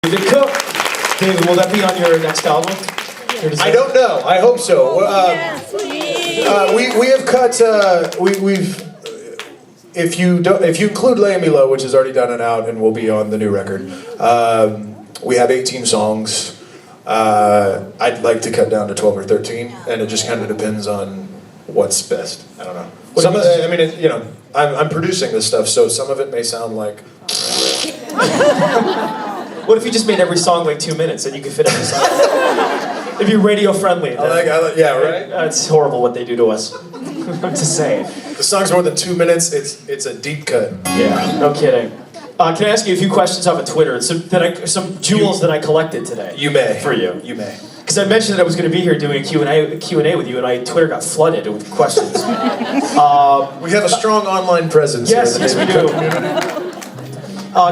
David Cook. David, will that be on your next album? I don't know. I hope so. We have cut. We've. If you include Lay Me Low, which is already done and out and will be on the new record, we have 18 songs. I'd like to cut down to 12 or 13, and it just kind of depends on what's best. I don't know. Some of I mean, you know, I'm producing this stuff, so some of it may sound like. What if you just made every song like 2 minutes and you could fit every song? It'd be radio friendly. I like, yeah, right. It's horrible what they do to us. I'm just saying. The song's more than 2 minutes. It's a deep cut. Yeah, no kidding. Can I ask you a few questions off of Twitter? Some jewels that I collected today. You may. For you. You may. Because I mentioned that I was going to be here doing a Q&A with you, and my Twitter got flooded with questions. We have a strong online presence. Yes, here yes, we do.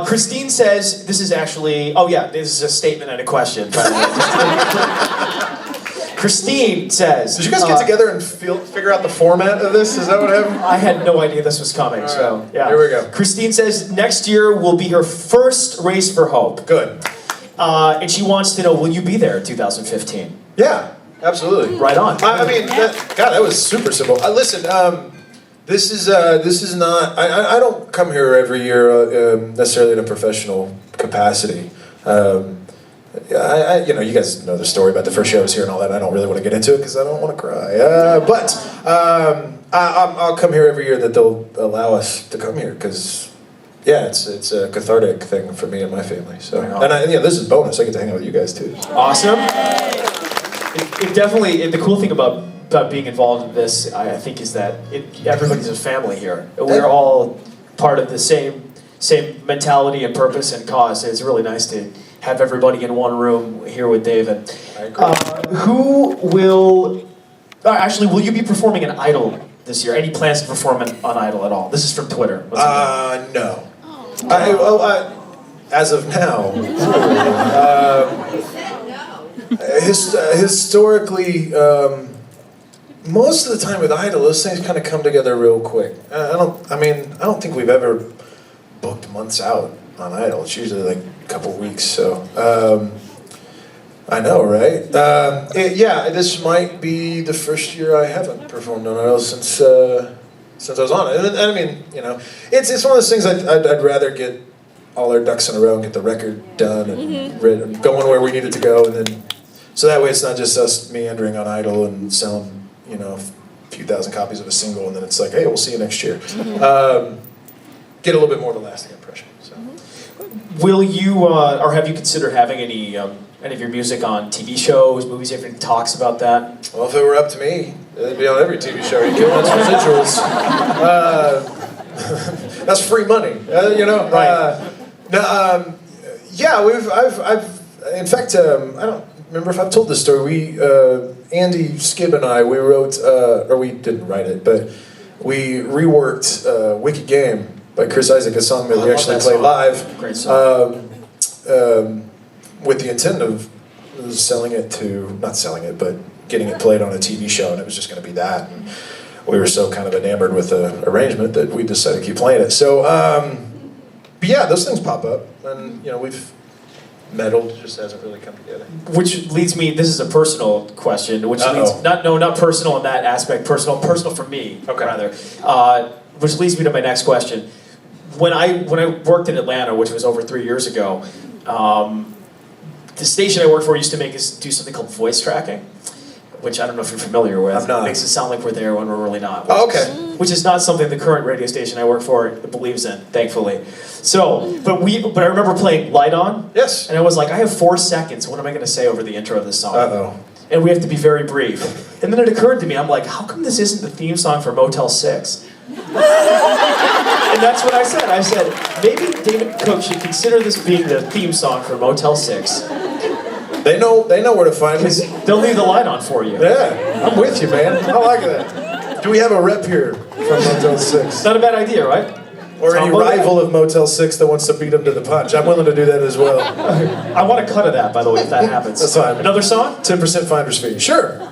Christine says, this is actually, oh yeah, this is a statement and a question. Christine says... Did you guys get together and figure out the format of this? Is that what happened? I had no idea this was coming, right. So yeah. Here we go. Christine says, next year will be her first Race for Hope. Good. And she wants to know, will you be there in 2015? Yeah, absolutely. Right on. I mean, that was super simple. Listen, this is not. I don't come here every year necessarily in a professional capacity. You know, you guys know the story about the first show I was here and all that. I don't really want to get into it because I don't want to cry. I'll come here every year that they'll allow us to come here because, yeah, it's a cathartic thing for me and my family. So, and this is bonus. I get to hang out with you guys too. Awesome. It definitely. The cool thing about being involved in this, I think, is that everybody's a family here. We're all part of the same mentality and purpose and cause. It's really nice to have everybody in one room here with David. I agree. Who will... actually, will you be performing an Idol this year? Any plans to perform on Idol at all? This is from Twitter. No. As of now. Historically, most of the time with Idol, those things kind of come together real quick. I don't think we've ever booked months out on Idol. It's usually like a couple weeks. So, I know, right? Yeah, this might be the first year I haven't performed on Idol since I was on it. And I mean, you know, it's one of those things I'd rather get all our ducks in a row and get the record done and going where we need it to go, and then so that way it's not just us meandering on Idol and selling, you know, a few thousand copies of a single, and then it's like, hey, we'll see you next year. Get a little bit more of a lasting impression. So. Will you, or have you considered having any of your music on TV shows, movies, everything talks about that? Well, if it were up to me, it'd be on every TV show. You get residuals. That's free money, you know. Right. Yeah, I've in fact, I don't remember if I've told this story. Andy Skibb and I, we wrote, or we didn't write it, but we reworked Wicked Game by Chris Isaac, a song that we actually played live. Great song. With the intent of not selling it, but getting it played on a TV show, and it was just going to be that. And we were so kind of enamored with the arrangement that we decided to keep playing it. So, but yeah, those things pop up, and you know, we've meddled, just hasn't really come together. Which leads me, this is a personal question, which leads, not personal in that aspect, personal for me, okay. Rather. Which leads me to my next question. When I worked in Atlanta, which was over 3 years ago, the station I worked for used to make us do something called voice tracking, which I don't know if you're familiar with. I'm not. It makes it sound like we're there when we're really not. Oh, okay. Which is not something the current radio station I work for believes in, thankfully. So, but I remember playing Light On. Yes. And I was like, I have 4 seconds. What am I going to say over the intro of this song? Uh-oh. And we have to be very brief. And then it occurred to me, I'm like, how come this isn't the theme song for Motel 6? And that's what I said. I said, maybe David Cook should consider this being the theme song for Motel 6. They know where to find me. They'll leave the light on for you. Yeah, I'm with you, man. I like that. Do we have a rep here from Motel 6? It's not a bad idea, right? Or any rival of Motel 6 that wants to beat them to the punch. I'm willing to do that as well. I want a cut of that, by the way, if that happens. That's fine. Another song? 10% finder's fee. Sure.